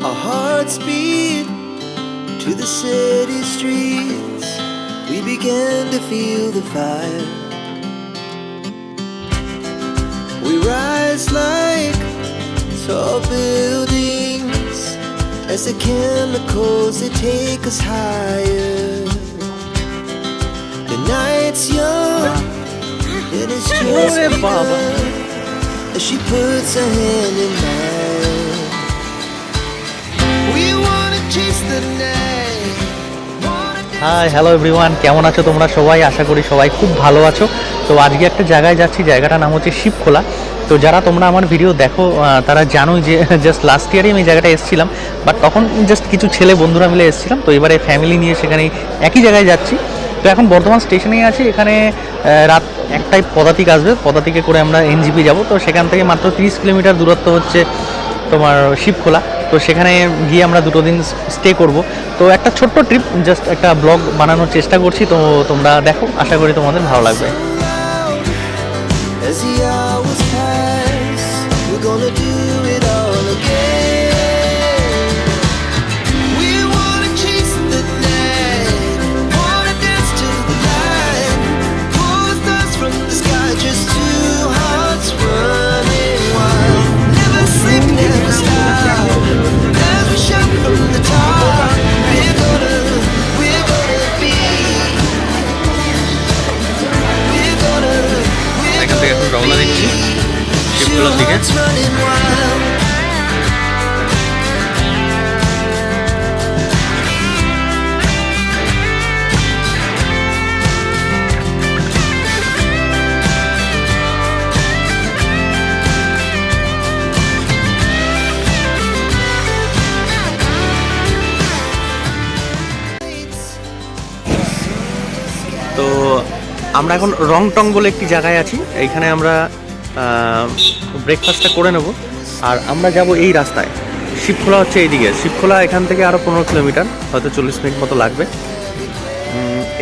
Our hearts beat to the city streets. We began to feel the fire. We rise like tall buildings as the chemicals they take us higher. The night's young and it's just begun as she puts her hand in mine. We wanna chase the night. Hi hello everyone, কেমন আছো তোমরা সবাই? আশা করি সবাই খুব ভালো আছো। তো আজকে একটা জায়গায় যাচ্ছি, জায়গাটার নাম হচ্ছে শিবখোলা। তো যারা তোমরা আমার ভিডিও দেখো তারা জানোই যে জাস্ট লাস্ট ইয়ারই আমি এই জায়গাটা এসেছিলাম, বাট তখন জাস্ট কিছু ছেলে বন্ধুরা মিলে এসেছিলাম। তো এবারে ফ্যামিলি নিয়ে সেখানে একই জায়গায় যাচ্ছি। তো এখন বর্ধমান স্টেশনেই আছি। এখানে রাত একটাই পদাতিক আসবে, পদাতিকে করে আমরা এনজিপি যাব। তো সেখান থেকে মাত্র 30 কিলোমিটার দূরত্ব হচ্ছে তোমার শিবখোলা। তো সেখানে গিয়ে আমরা 2 দিন স্টে করব। তো একটা ছোট্ট ট্রিপ, জাস্ট একটা ব্লগ বানানোর চেষ্টা করছি। তো তোমরা দেখো, আশা করি তোমাদের ভালো লাগবে। As the hours pass, we're gonna do it all again. We wanna chase the night, wanna dance to the light. Pull the stars from the sky, just two hearts running wild. Never sleep, never stop, as we shout from the top. We're gonna be. We're gonna. এখান থেকে এখন রওনা দিচ্ছি শিবখোলার দিকে। তো আমরা এখন রংটং বলে একটি জায়গায় আছি। এইখানে আমরা ব্রেকফাস্টটা করে নেব, আর আমরা যাব এই রাস্তায়। শিবখোলা হচ্ছে এইদিকে। শিবখোলা এখান থেকে আরও 15 কিলোমিটার, হয়তো 40 মিনিট মতো লাগবে।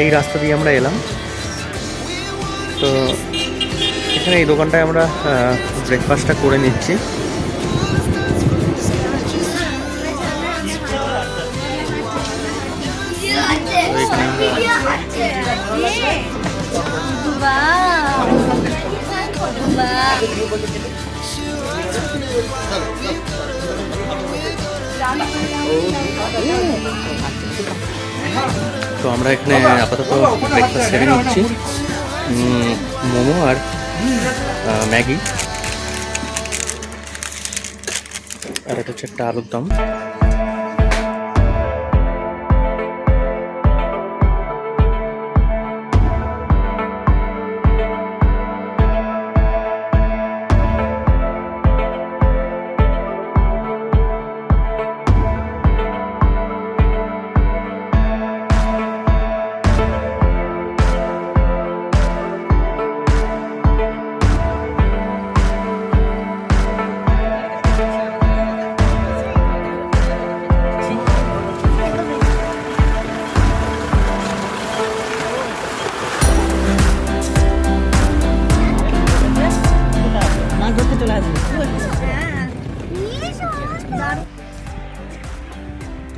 এই রাস্তা দিয়ে আমরা এলাম। তো এখানে এই দোকানটায় আমরা ব্রেকফাস্টটা করে নিচ্ছি। তো আমরা এখানে আপাতত ব্রেকফাস্ট সেরে নিচ্ছি। মোমো আর ম্যাগি, আর এটা হচ্ছে একটা আলুর দম।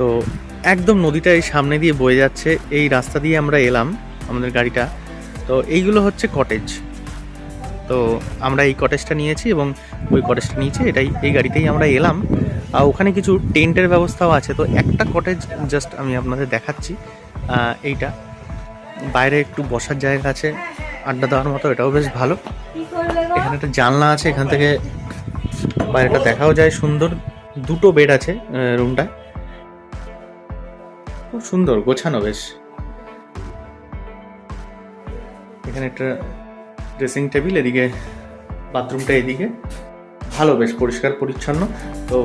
তো একদম নদীটা এই সামনে দিয়ে বয়ে যাচ্ছে, এই রাস্তা দিয়ে আমরা এলাম আমাদের গাড়িটা। তো এইগুলো হচ্ছে কটেজ। তো আমরা এই কটেজটা নিয়েছি এবং ওই কটেজটা নিয়েছি, এই গাড়িতেই আমরা এলাম। আর ওখানে কিছু টেন্টের ব্যবস্থাও আছে। তো একটা কটেজ জাস্ট আমি আপনাদের দেখাচ্ছি। এইটা বাইরে একটু বসার জায়গা আছে, আড্ডা দেওয়ার মতো, এটাও বেশ ভালো। এখানে একটা জানলা আছে, এখান থেকে বাইরেটা দেখাও যায় সুন্দর। 2টো বেড আছে রুমটায়, খুব সুন্দর গোছানো বেশ। এখানে একটা ড্রেসিং টেবিল, এদিকে বাথরুমটা, এদিকে ভালো, বেশ পরিষ্কার পরিচ্ছন্ন। তো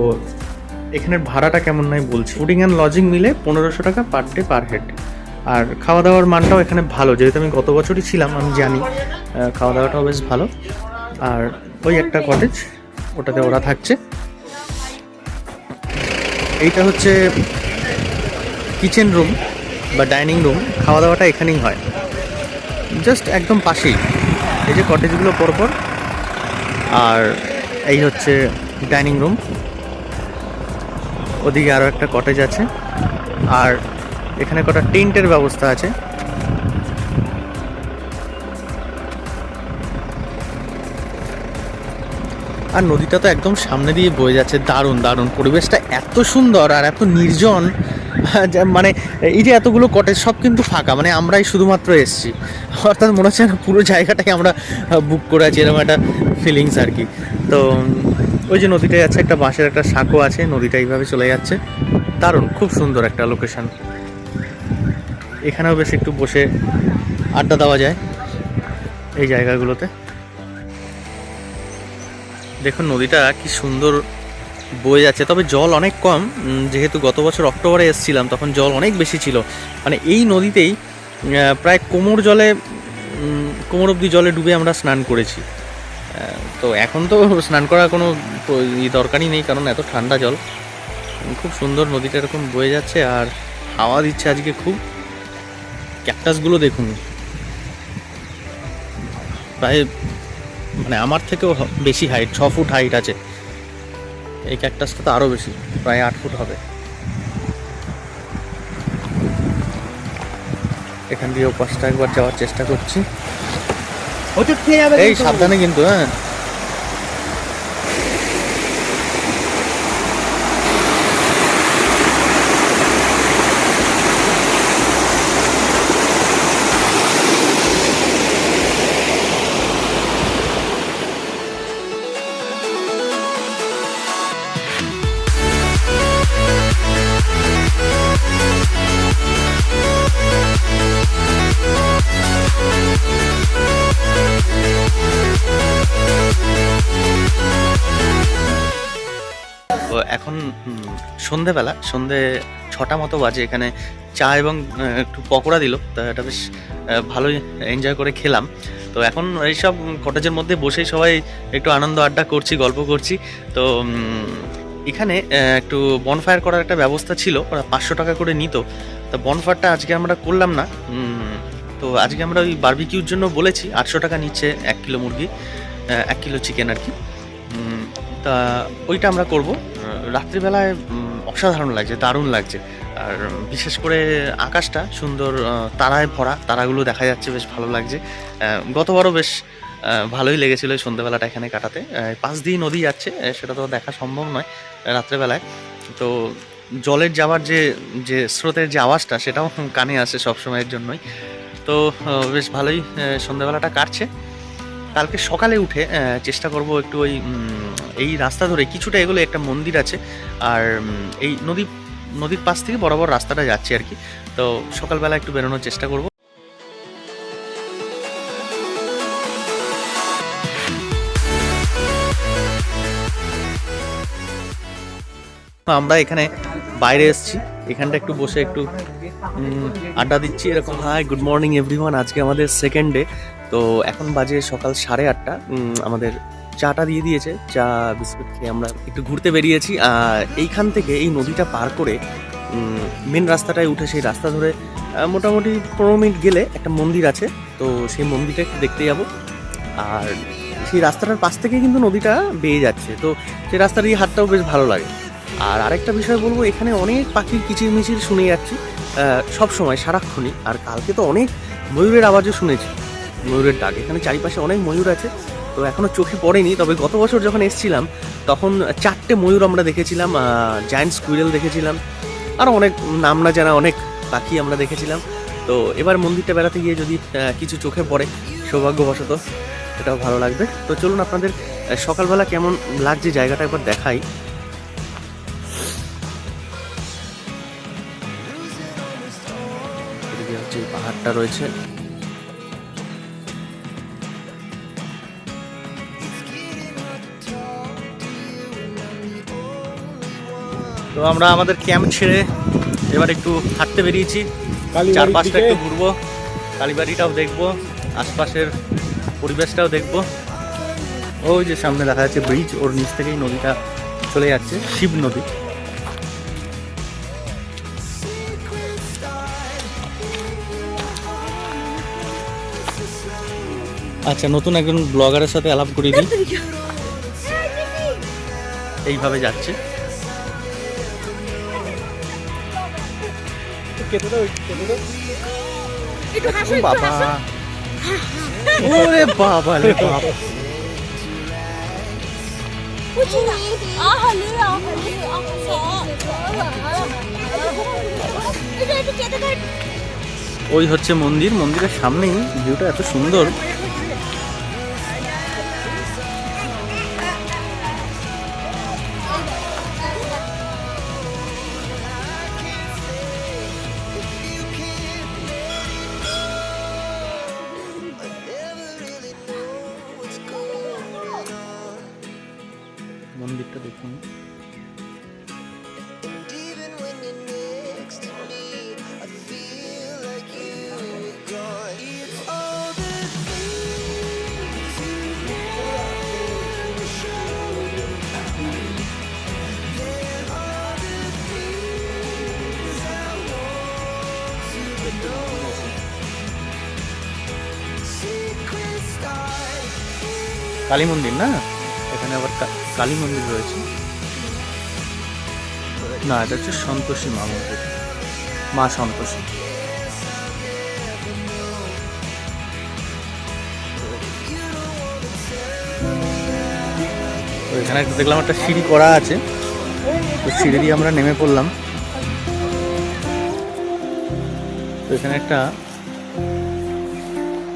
এখানের ভাড়াটা কেমন নয় বলছি। ফুডিং অ্যান্ড লজিং মিলে 1500 টাকা পার ডে পার হেড। আর খাওয়া দাওয়ার মানটাও এখানে ভালো, যেহেতু আমি গত বছরই ছিলাম আমি জানি খাওয়া দাওয়াটাও বেশ ভালো। আর ওই একটা কটেজ, ওটাতে ওরা থাকছে। এইটা হচ্ছে কিচেন রুম বা ডাইনিং রুম, খাওয়া দাওয়াটা এখানেই হয়, জাস্ট একদম পাশেই। এই যে কটেজগুলো পরপর, আর এই হচ্ছে ডাইনিং রুম। ওদিকে আরও একটা কটেজ আছে, আর এখানে কটা টেন্টের ব্যবস্থা আছে। আর নদীটা তো একদম সামনে দিয়ে বয়ে যাচ্ছে, দারুণ দারুণ পরিবেশটা, এত সুন্দর আর এত নির্জন। মানে এই যে এতগুলো কটেজ সব কিন্তু ফাঁকা, মানে আমরাই শুধুমাত্র এসছি, অর্থাৎ মনে হচ্ছে না পুরো জায়গাটাকে আমরা বুক করে আছি, এরকম একটা ফিলিংস আর কি। তো ওই যে নদীটা যাচ্ছে, একটা বাঁশের একটা সাঁকো আছে, নদীটা এইভাবে চলে যাচ্ছে, দারুণ খুব সুন্দর একটা লোকেশন। এখানেও বেশ একটু বসে আড্ডা দেওয়া যায় এই জায়গাগুলোতে। দেখুন নদীটা কি সুন্দর বয়ে যাচ্ছে, তবে জল অনেক কম, যেহেতু গত বছর অক্টোবরে এসেছিলাম তখন জল অনেক বেশি ছিল। মানে এই নদীতেই প্রায় কোমর অবধি জলে ডুবে আমরা স্নান করেছি। তো এখন তো স্নান করার কোনো দরকারই নেই, কারণ এত ঠান্ডা জল। খুব সুন্দর নদীটা এরকম বয়ে যাচ্ছে, আর হাওয়া দিচ্ছে আজকে খুব। ক্যাকটাসগুলো দেখুন, প্রায় মানে আমার থেকেও বেশি হাইট, 6 ফুট হাইট আছে। এই ক্যাকটাসটা তো আরও বেশি, প্রায় 8 ফুট হবে। এখান দিয়ে ওপাশটা একবার যাওয়ার চেষ্টা করছি। এই সাবধানে কিন্তু, হ্যাঁ। তো এখন সন্ধে 6টা মতো বাজে। এখানে চা এবং একটু পকোড়া দিল, তো এটা বেশ ভালোই এনজয় করে খেলাম। তো এখন এইসব কটেজের মধ্যে বসেই সবাই একটু আনন্দ আড্ডা করছি, গল্প করছি। তো এখানে একটু বনফায়ার করার একটা ব্যবস্থা ছিল, ওরা 500 টাকা করে নিত। তো বনফায়ারটা আজকে আমরা করলাম না। তো আজকে আমরা ওই বারবিকিউর জন্য বলেছি, 800 টাকা নিচ্ছে 1 কিলো মুরগি, 1 কিলো চিকেন আর কি। তা ওইটা আমরা করব। রাত্রিবেলায় অসাধারণ লাগছে, দারুণ লাগছে। আর বিশেষ করে আকাশটা সুন্দর তারায় ভরা, তারাগুলো দেখা যাচ্ছে, বেশ ভালো লাগছে। গতবারও বেশ ভালোই লেগেছিল এই সন্ধ্যেবেলাটা এখানে কাটাতে। পাশ দিয়ে নদী যাচ্ছে, সেটা তো দেখা সম্ভব নয় রাত্রেবেলায়। তো জলের যাওয়ার যে স্রোতের যে আওয়াজটা, সেটাও কানে আসে সবসময়ের জন্যই। তো বেশ ভালোই সন্ধ্যেবেলাটা কাটছে। কালকে সকালে উঠে চেষ্টা করব একটু এই রাস্তা ধরে কিছুটা এগুলো একটা মন্দির আছে, আর এই নদীর পাশ থেকে বরাবর রাস্তাটা যাচ্ছে আর কি। তো সকালবেলা একটু বেরোনোর চেষ্টা করব। আমরা এখানে বাইরে এসেছি, এখানটা একটু বসে একটু আড্ডা দিচ্ছি এরকম। Hi, good morning everyone. আজকে আমাদের সেকেন্ড ডে। তো এখন বাজে সকাল 8:30। আমাদের চাটা দিয়ে দিয়েছে, চা বিস্কুট খেয়ে আমরা একটু ঘুরতে বেরিয়েছি। আর এইখান থেকে এই নদীটা পার করে মেন রাস্তাটায় উঠে সেই রাস্তা ধরে মোটামুটি 15 মিনিট গেলে একটা মন্দির আছে। তো সেই মন্দিরটা একটু দেখতে যাব। আর সেই রাস্তাটার পাশ থেকে কিন্তু নদীটা বেয়ে যাচ্ছে, তো সেই রাস্তা দিয়ে হাঁটতেও বেশ ভালো লাগে। আর আরেকটা বিষয় বলবো, এখানে অনেক পাখির কিচিরমিচির শুনে যাচ্ছি সব সময়, সারাক্ষণই। আর কালকে তো অনেক ময়ূরের আওয়াজও শুনেছি, ময়ূরের ডাক। এখানে চারিপাশে অনেক ময়ূর আছে, তো এখনও চোখে পড়েনি। তবে গত বছর যখন এসেছিলাম তখন 4টে ময়ূর আমরা দেখেছিলাম, জায়ান্ট স্কুইরেল দেখেছিলাম, আরও অনেক নাম না জানা অনেক পাখি আমরা দেখেছিলাম। তো এবার মন্দিরটা বেড়াতে গিয়ে যদি কিছু চোখে পড়ে সৌভাগ্যবশত, এটাও ভালো লাগবে। তো চলুন আপনাদের সকালবেলা কেমন লাগছে জায়গাটা একবার দেখাই। এদিকে হচ্ছে পাহাড়টা রয়েছে। তো আমরা আমাদের ক্যাম্প ছেড়ে এবার একটু হাঁটতে বেরিয়েছি, চারপাশটা একটু ঘুরবো, কালীবাড়িটাও দেখবো, আশপাশের পরিবেশটাও দেখবো। ওই যে সামনে দেখা যাচ্ছে ব্রিজ, ওর নিচ থেকেই নদীটা চলে যাচ্ছে, শিব নদী। আচ্ছা, নতুন একজন ব্লগারের সাথে আলাপ করিয়ে দিই। এইভাবে যাচ্ছে। একটু হাসো, একটু বাবা, হাসো। ওরে বাবা রে বাবা। বুঝি না। আহালে, আহালে, আহসা। এটা একটু কেটে দেন। ওই হচ্ছে মন্দির, মন্দিরের সামনেই ভিউটা এত সুন্দর। মন্দিরটা দেখুন। Even when you're next to me, I feel like you were gone. It's all the things you never show. There are the things I want you to know. Secret start in Kali মন্দির না, এখানে আবার কালী মন্দির রয়েছে। না, এটা হচ্ছে সন্তোষী মা মন্দির, মা সন্তোষী। তো এখানে একটা দেখলাম একটা সিঁড়ি করা আছে, তো সিঁড়ি দিয়ে আমরা নেমে পড়লাম। তো এখানে একটা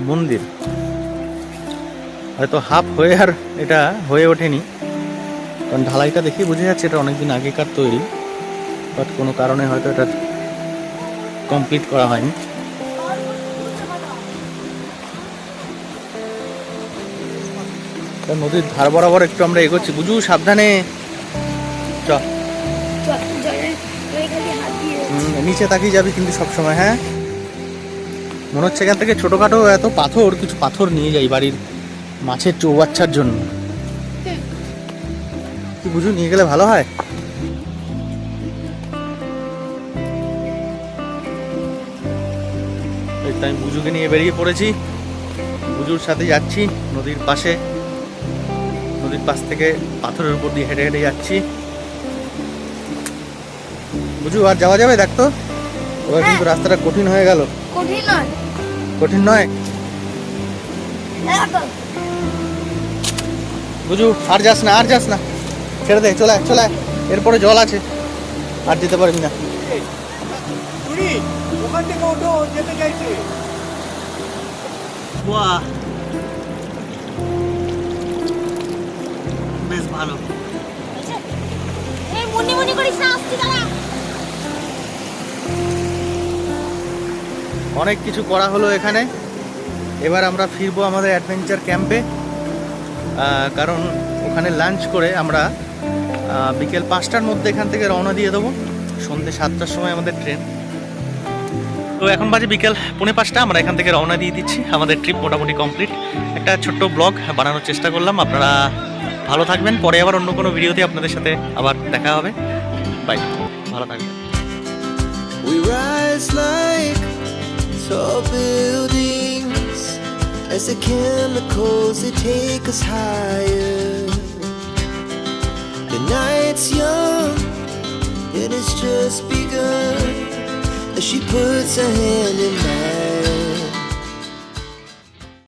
মন্দির, হয়তো হাফ হয়ে আর এটা হয়ে ওঠেনি, কারণ ঢালাইটা দেখে বোঝা যাচ্ছে এটা অনেকদিন আগেকার তৈরি, বাট কোনো কারণে হয়তো এটা কমপ্লিট করা হয়নি। তা নদীর ধার বরাবর একটু আমরা এগোচ্ছি, বুঝু সাবধানে চ। নিচে তাকিয়ে যাবি কিন্তু সবসময়, হ্যাঁ। মনে হচ্ছে এখান থেকে ছোটোখাটো এত পাথর, কিছু পাথর নিয়ে যাই বাড়ির মাছের চৌবাচ্চার জন্য। কি বুঝু, নিয়ে গেলে ভালো হয়। তাই বুঝুকে নিয়ে বেরিয়ে পড়েছি, বুঝুর সাথে যাচ্ছি নদীর পাশে, নদীর পাশ থেকে পাথরের উপর দিয়ে হেঁটে হেঁটে যাচ্ছি। বুঝু আর যাওয়া যাবে? দেখ তো, এবার কিন্তু রাস্তাটা কঠিন হয়ে গেল। কঠিন নয়। কঠিন নয় বুঝু, আর যাস না, আর যাস না, ছেড়ে দে, চলে আয়, চলে আয়, এরপরে জল আছে, আর যেতে পারবি না। বাহ, বেশ ভালো। এই মনে মনে করিস না, আসছি দাঁড়া। অনেক কিছু করা হলো এখানে। এবার আমরা ফিরবো আমাদের অ্যাডভেঞ্চার ক্যাম্পে, কারণ ওখানে লাঞ্চ করে আমরা বিকেল 5টার মধ্যে এখান থেকে রওনা দিয়ে দেবো। সন্ধ্যে 7টার সময় আমাদের ট্রেন। তো এখন বাজে বিকেল 4:45, আমরা এখান থেকে রওনা দিয়ে দিচ্ছি। আমাদের ট্রিপ মোটামুটি কমপ্লিট। একটা ছোট্ট ব্লগ বানানোর চেষ্টা করলাম। আপনারা ভালো থাকবেন, পরে আবার অন্য কোনো ভিডিওতে আপনাদের সাথে আবার দেখা হবে। বাই, ভালো থাকবেন। We rise like tall buildings as the chemicals they take us higher. The night's young and it's just begun as she puts her hand in mine.